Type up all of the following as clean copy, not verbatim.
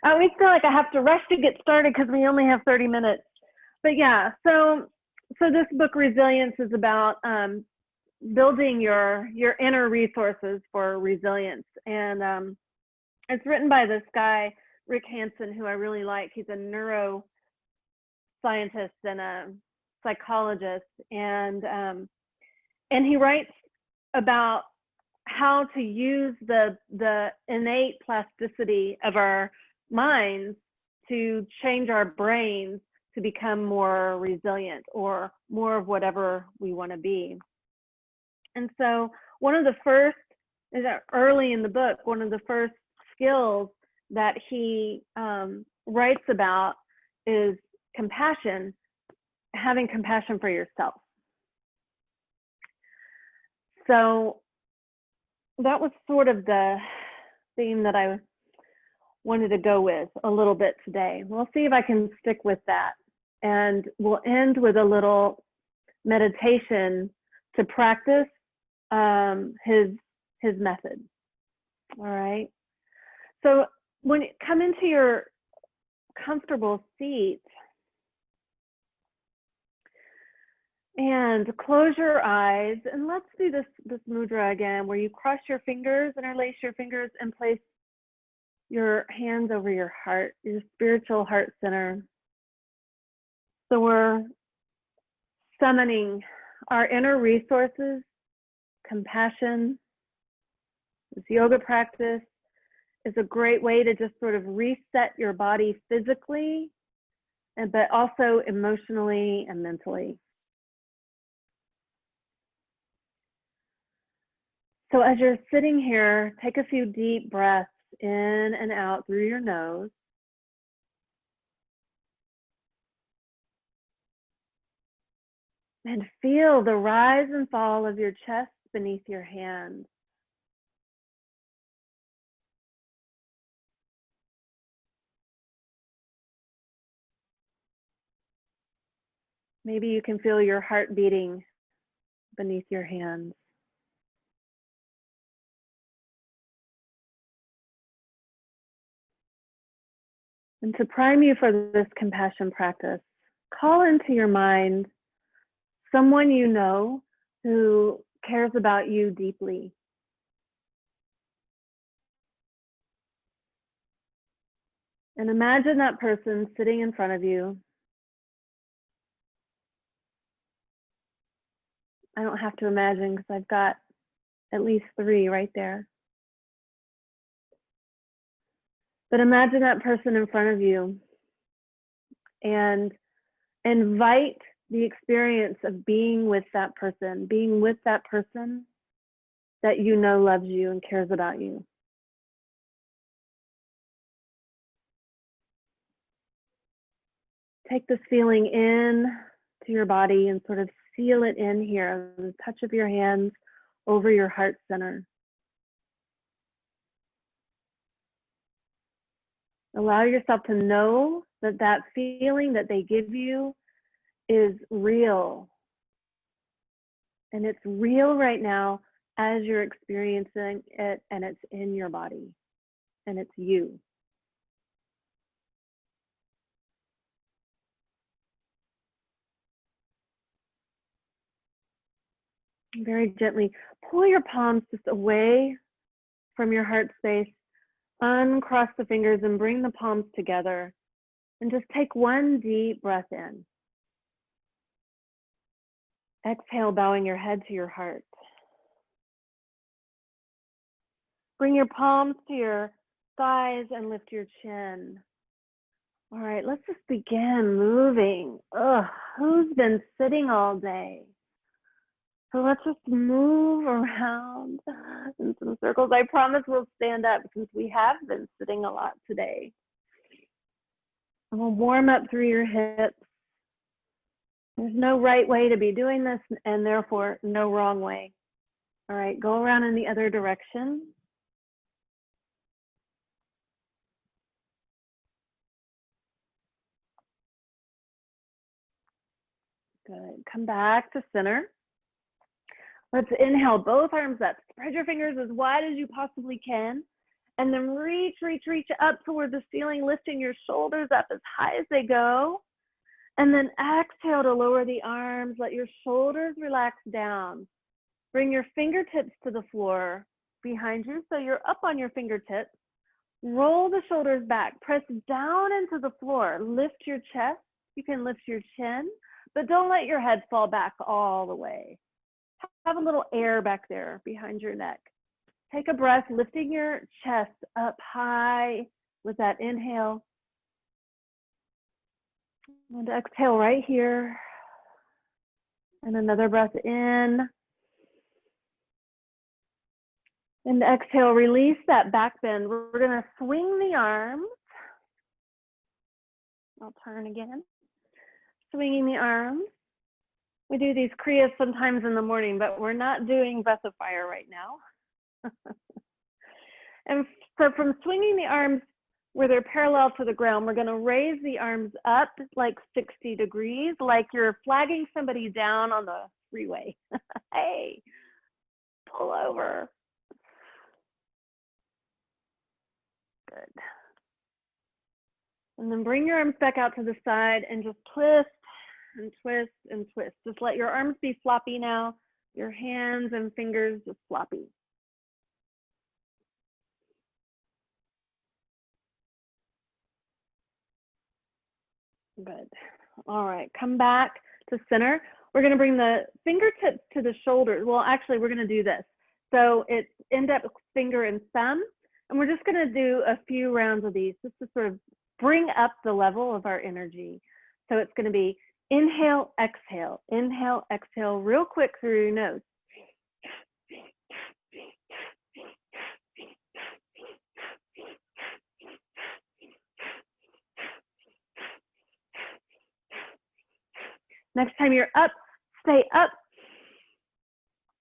I always feel like I have to rush to get started because we only have 30 minutes. But yeah, so this book, Resilience, is about building your inner resources for resilience. And it's written by this guy, Rick Hanson, who I really like. He's a neuroscientist and a psychologist. And he writes about how to use the innate plasticity of our minds to change our brains to become more resilient or more of whatever we want to be. And so one of the first, early in the book, one of the first skills that he writes about is compassion, having compassion for yourself. So that was sort of the theme that I wanted to go with a little bit today. We'll see if I can stick with that. And we'll end with a little meditation to practice his method. All right. So when you come into your comfortable seat and close your eyes, and let's do this mudra again, where you cross your fingers, interlace your fingers, and place your hands over your heart, your spiritual heart center. So we're summoning our inner resources, compassion. This yoga practice is a great way to just sort of reset your body physically, but also emotionally and mentally. So as you're sitting here, take a few deep breaths in and out through your nose. And feel the rise and fall of your chest beneath your hands. Maybe you can feel your heart beating beneath your hands. And to prime you for this compassion practice, call into your mind someone you know who cares about you deeply. And imagine that person sitting in front of you. I don't have to imagine because I've got at least 3 right there. But imagine that person in front of you and invite the experience of being with that person that you know loves you and cares about you. Take this feeling in to your body and sort of seal it in here, the touch of your hands over your heart center. Allow yourself to know that that feeling that they give you is real. And it's real right now as you're experiencing it, and it's in your body, and it's you. Very gently pull your palms just away from your heart space, uncross the fingers and bring the palms together, and just take one deep breath in. Exhale, bowing your head to your heart. Bring your palms to your thighs and lift your chin. All right, let's just begin moving. Who's been sitting all day? So let's just move around in some circles. I promise we'll stand up since we have been sitting a lot today. And we'll warm up through your hips. There's no right way to be doing this, and therefore no wrong way. All right, go around in the other direction. Good. Come back to center. Let's inhale, both arms up. Spread your fingers as wide as you possibly can And then reach, reach, reach up toward the ceiling, lifting your shoulders up as high as they go. And then exhale to lower the arms. Let your shoulders relax down. Bring your fingertips to the floor behind you so you're up on your fingertips. Roll the shoulders back. Press down into the floor. Lift your chest. You can lift your chin, but don't let your head fall back all the way. Have a little air back there behind your neck. Take a breath, lifting your chest up high with that inhale. And exhale right here. And another breath in. And exhale, release that back bend. We're going to swing the arms. I'll turn again. Swinging the arms. We do these kriyas sometimes in the morning, but we're not doing breath of fire right now. And so from swinging the arms where they're parallel to the ground, we're going to raise the arms up like 60 degrees, like you're flagging somebody down on the freeway. Hey, pull over. Good. And then bring your arms back out to the side and just twist and twist and twist. Just let your arms be floppy now. Your hands and fingers just floppy. Good. All right, come back to center. We're going to bring the fingertips to the shoulders. Well, actually, we're going to do this. So it's index finger and thumb. And we're just going to do a few rounds of these just to sort of bring up the level of our energy. So it's going to be inhale, exhale, real quick through your nose. Next time you're up, stay up.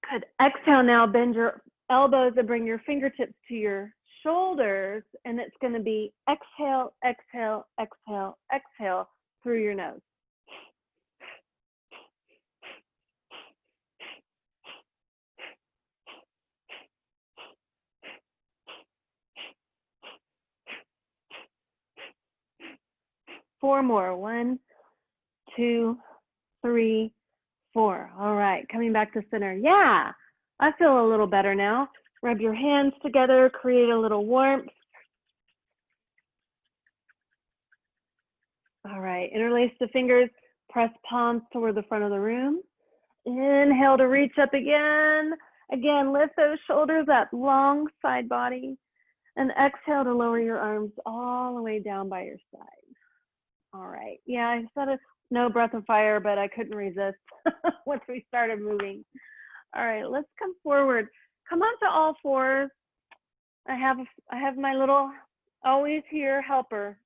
Good. Exhale now, bend your elbows and bring your fingertips to your shoulders, and it's going to be exhale, exhale, exhale, exhale through your nose. Four more. 1, 2, 3, 4. All right, coming back to center. Yeah, I feel a little better now. Rub your hands together, create a little warmth. All right, interlace the fingers, press palms toward the front of the room. Inhale to reach up again. Again, lift those shoulders up, long side body. And exhale to lower your arms all the way down by your side. All right, yeah, I said it's no breath of fire, but I couldn't resist once we started moving. All right, let's come forward. Come on to all fours. I have my little always here helper.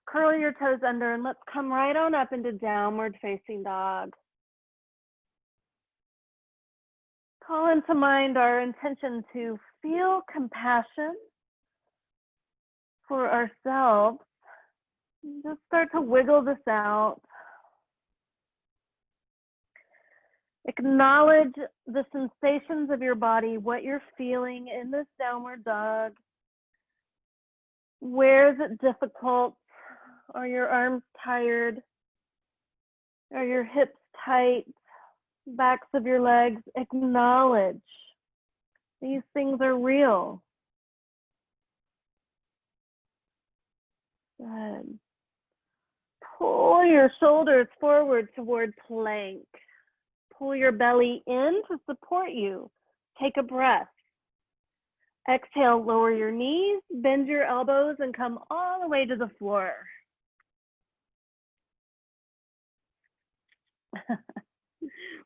Curl your toes under and let's come right on up into downward facing dog. Call into mind our intention to feel compassion for ourselves. Just start to wiggle this out. Acknowledge the sensations of your body, what you're feeling in this downward dog. Where is it difficult? Are your arms tired? Are your hips tight? Backs of your legs? Acknowledge these things are real. Good. Pull your shoulders forward toward plank. Pull your belly in to support you. Take a breath. Exhale, lower your knees, bend your elbows, and come all the way to the floor.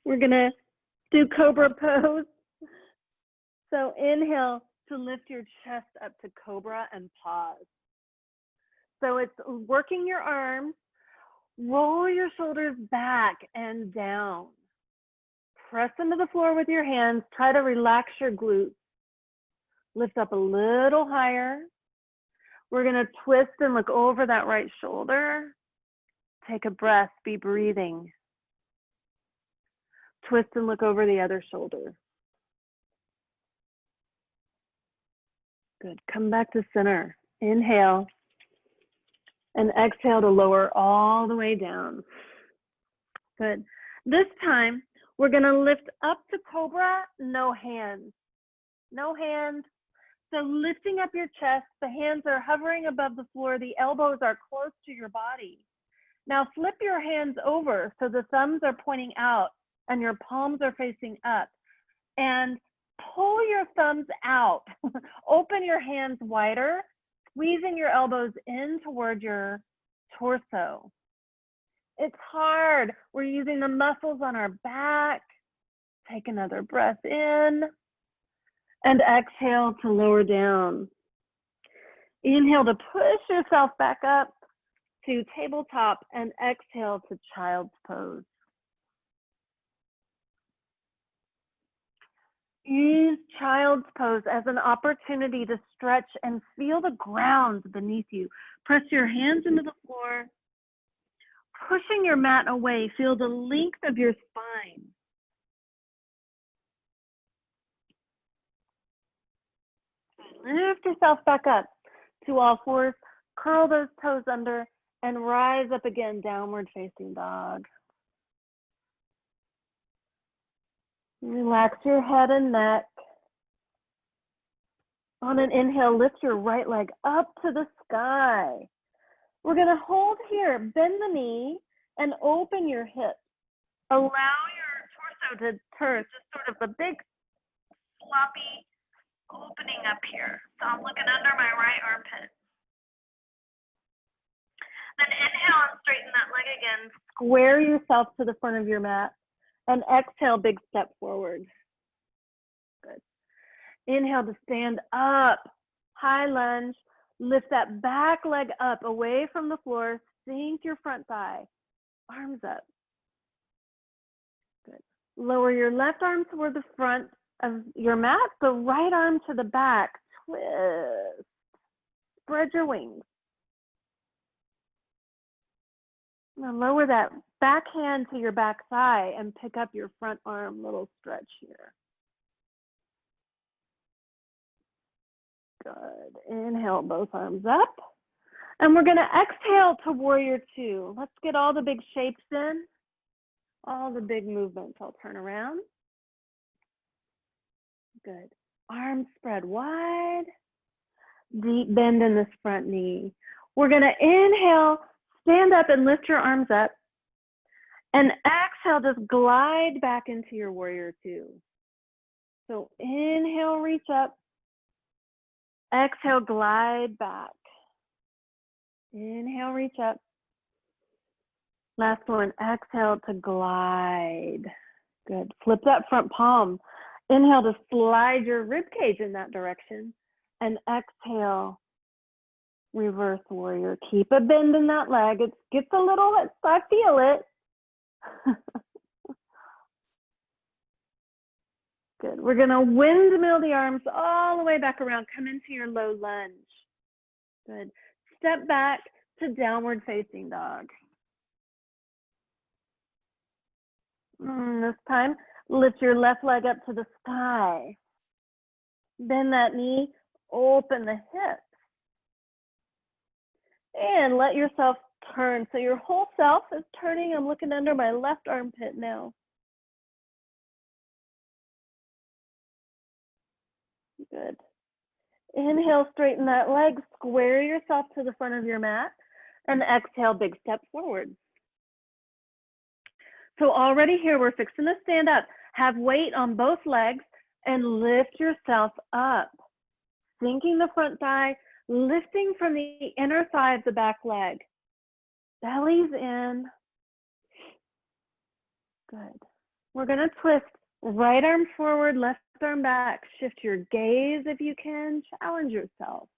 We're gonna do cobra pose. So inhale to lift your chest up to cobra and pause. So it's working your arms, roll your shoulders back and down. Press into the floor with your hands. Try to relax your glutes. Lift up a little higher. We're going to twist and look over that right shoulder. Take a breath, be breathing. Twist and look over the other shoulder. Good. Come back to center. Inhale. And exhale to lower all the way down. Good. This time, we're going to lift up to cobra, no hands. No hands. So lifting up your chest, the hands are hovering above the floor, the elbows are close to your body. Now flip your hands over so the thumbs are pointing out and your palms are facing up. And pull your thumbs out. Open your hands wider, squeezing your elbows in toward your torso. It's hard. We're using the muscles on our back. Take another breath in and exhale to lower down. Inhale to push yourself back up to tabletop and exhale to child's pose. Use child's pose as an opportunity to stretch and feel the ground beneath you. Press your hands into the floor, pushing your mat away. Feel the length of your spine. Lift yourself back up to all fours. Curl those toes under and rise up again, downward facing dog. Relax your head and neck. On an inhale, lift your right leg up to the sky. We're going to hold here, bend the knee, and open your hips. Allow your torso to turn, just sort of a big, floppy opening up here. So I'm looking under my right armpit. Then inhale and straighten that leg again. Square yourself to the front of your mat. And exhale, big step forward. Good. Inhale to stand up. High lunge. Lift that back leg up away from the floor. Sink your front thigh. Arms up. Good. Lower your left arm toward the front of your mat. The right arm to the back. Twist. Spread your wings. Now lower that back hand to your back thigh and pick up your front arm. Little stretch here. Good. Inhale, both arms up. And we're going to exhale to warrior two. Let's get all the big shapes in. All the big movements. I'll turn around. Good. Arms spread wide. Deep bend in this front knee. We're going to inhale, stand up and lift your arms up. And exhale, just glide back into your warrior two. So inhale, reach up. Exhale, glide back. Inhale, reach up. Last one, exhale to glide. Good. Flip that front palm. Inhale to slide your rib cage in that direction. And exhale, reverse warrior. Keep a bend in that leg. It gets a little, I feel it. Good. We're going to windmill the arms all the way back around. Come into your low lunge. Good. Step back to downward facing dog. This time, lift your left leg up to the sky. Bend that knee, open the hips. And let yourself turn. So your whole self is turning. I'm looking under my left armpit now. Good. Inhale, straighten that leg, square yourself to the front of your mat, and exhale, big step forward. So already here, we're fixing to stand up. Have weight on both legs and lift yourself up. Sinking the front thigh, lifting from the inner thigh of the back leg. Belly's in. Good. We're going to twist. Right arm forward, left arm back. Shift your gaze if you can. Challenge yourself.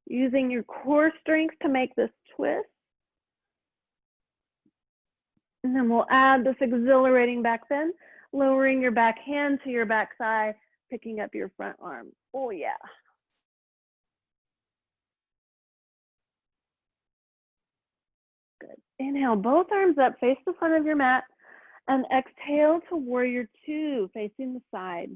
Using your core strength to make this twist. And then we'll add this exhilarating back bend, lowering your back hand to your back thigh, picking up your front arm. Oh yeah. Good. Inhale, both arms up, face the front of your mat. And exhale to warrior two, facing the side.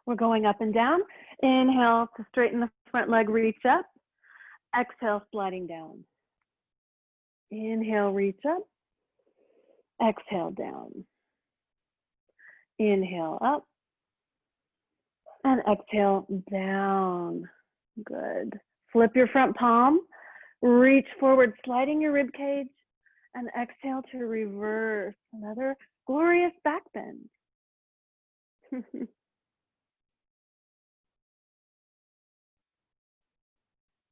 We're going up and down. Inhale to straighten the front leg, reach up. Exhale, sliding down. Inhale, reach up. Exhale, down. Inhale, up. And exhale, down. Good. Flip your front palm. Reach forward, sliding your rib cage. And exhale to reverse. Another glorious back bend.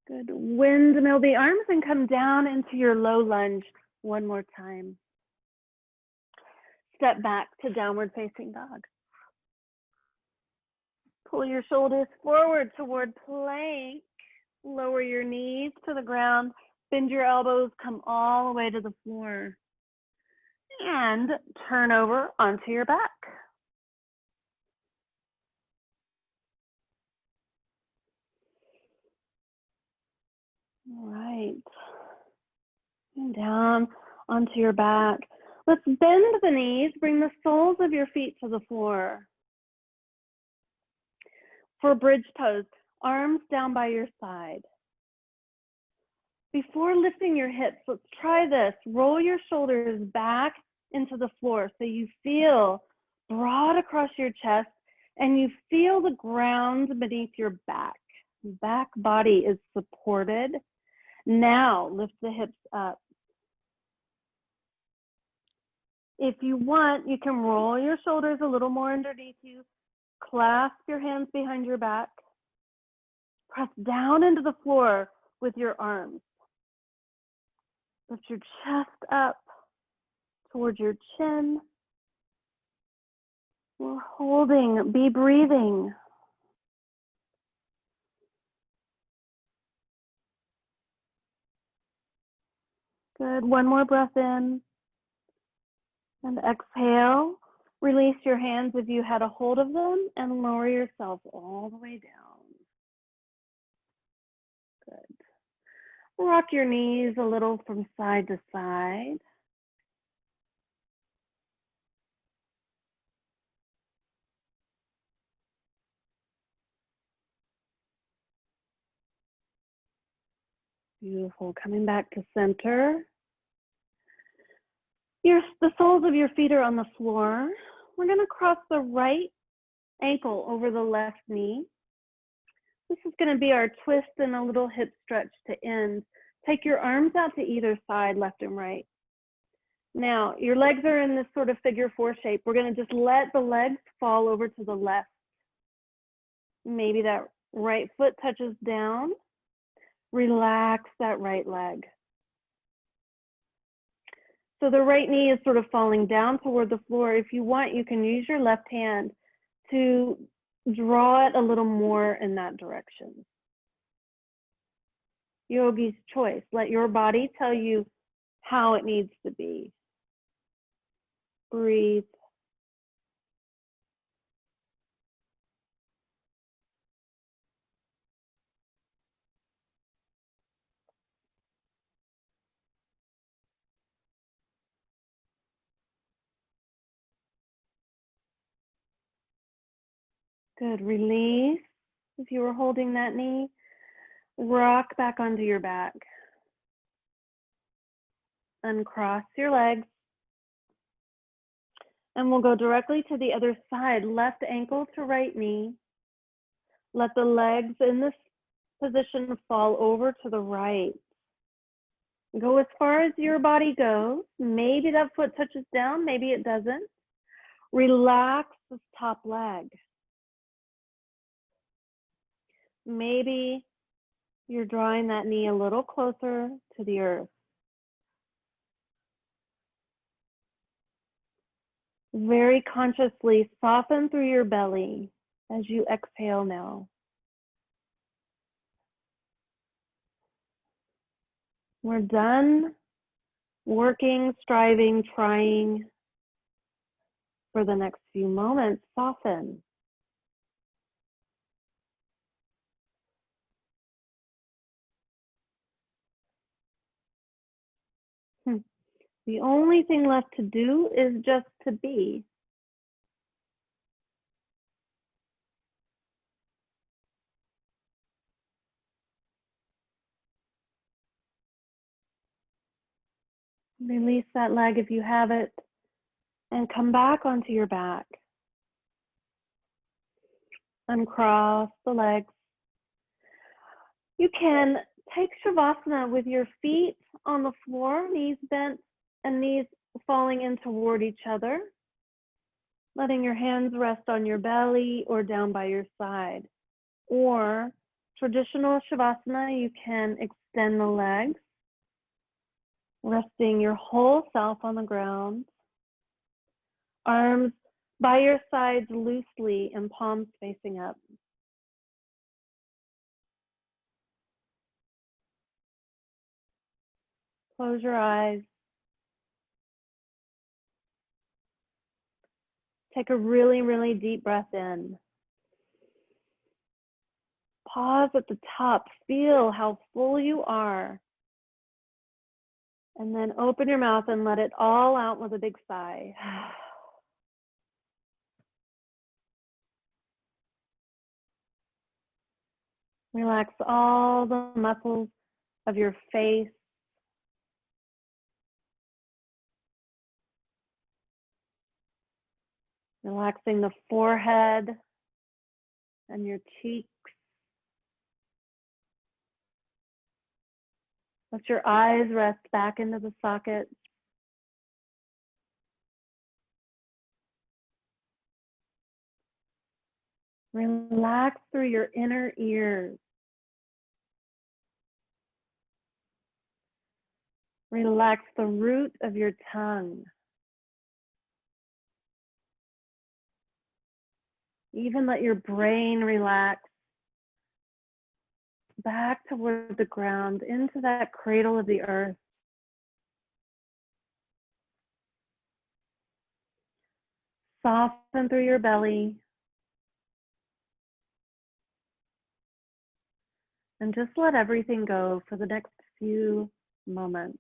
Good. Windmill the arms and come down into your low lunge one more time. Step back to downward facing dog. Pull your shoulders forward toward plank. Lower your knees to the ground. Bend your elbows, come all the way to the floor. And turn over onto your back. All right. And down onto your back. Let's bend the knees, bring the soles of your feet to the floor. For bridge pose, arms down by your side. Before lifting your hips, let's try this. Roll your shoulders back into the floor so you feel broad across your chest and you feel the ground beneath your back. Back body is supported. Now lift the hips up. If you want, you can roll your shoulders a little more underneath you. Clasp your hands behind your back. Press down into the floor with your arms. Lift your chest up towards your chin. We're holding, be breathing. Good, one more breath in. And exhale, release your hands if you had a hold of them and lower yourself all the way down. Good. Rock your knees a little from side to side. Beautiful, coming back to center. The soles of your feet are on the floor. We're gonna cross the right ankle over the left knee. This is gonna be our twist and a little hip stretch to end. Take your arms out to either side, left and right. Now, your legs are in this sort of figure four shape. We're gonna just let the legs fall over to the left. Maybe that right foot touches down. Relax that right leg. So the right knee is sort of falling down toward the floor. If you want, you can use your left hand to draw it a little more in that direction. Yogi's choice. Let your body tell you how it needs to be. Breathe. Good. Release. If you were holding that knee, rock back onto your back. Uncross your legs. And we'll go directly to the other side, left ankle to right knee. Let the legs in this position fall over to the right. Go as far as your body goes. Maybe that foot touches down, maybe it doesn't. Relax this top leg. Maybe you're drawing that knee a little closer to the earth. Very consciously soften through your belly as you exhale now. We're done working, striving, trying. For the next few moments, soften. The only thing left to do is just to be. Release that leg if you have it, and come back onto your back. Uncross the legs. You can take Shavasana with your feet on the floor, knees bent and knees falling in toward each other, letting your hands rest on your belly or down by your side. Or traditional Shavasana, you can extend the legs, resting your whole self on the ground, arms by your sides loosely and palms facing up. Close your eyes. Take a really, really deep breath in. Pause at the top. Feel how full you are. And then open your mouth and let it all out with a big sigh. Relax all the muscles of your face. Relaxing the forehead and your cheeks. Let your eyes rest back into the socket. Relax through your inner ears. Relax the root of your tongue. Even let your brain relax back toward the ground, into that cradle of the earth. Soften through your belly. And just let everything go for the next few moments.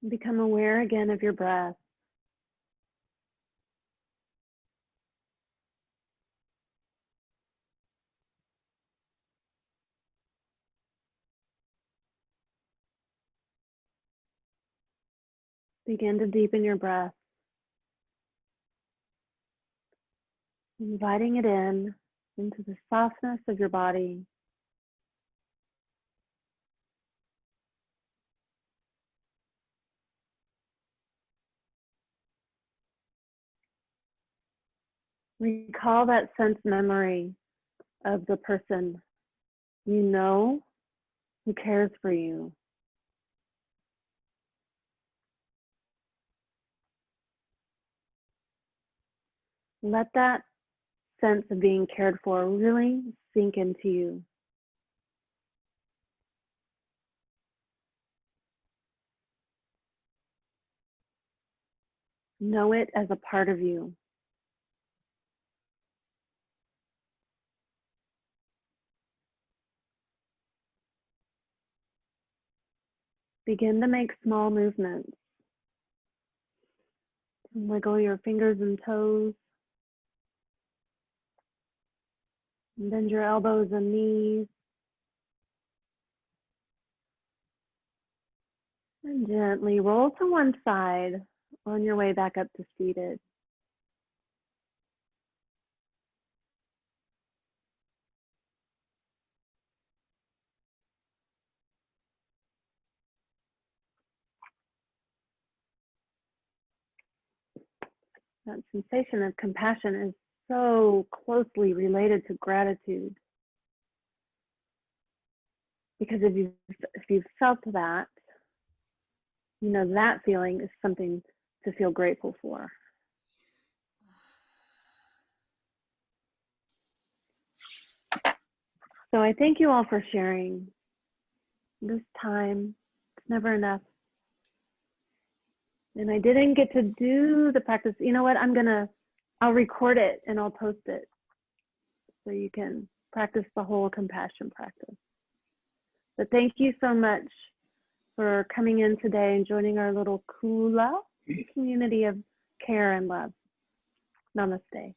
Become aware again of your breath. Begin to deepen your breath, inviting it in into the softness of your body. Recall that sense memory of the person you know who cares for you. Let that sense of being cared for really sink into you. Know it as a part of you. begin to make small movements. Wiggle your fingers and toes. And bend your elbows and knees. And gently roll to one side on your way back up to seated. That sensation of compassion is so closely related to gratitude. Because if you've felt that, you know that feeling is something to feel grateful for. So I thank you all for sharing this time. It's never enough. And I didn't get to do the practice. You know what? I'll record it and I'll post it so you can practice the whole compassion practice. But thank you so much for coming in today and joining our little Kula community of care and love. Namaste.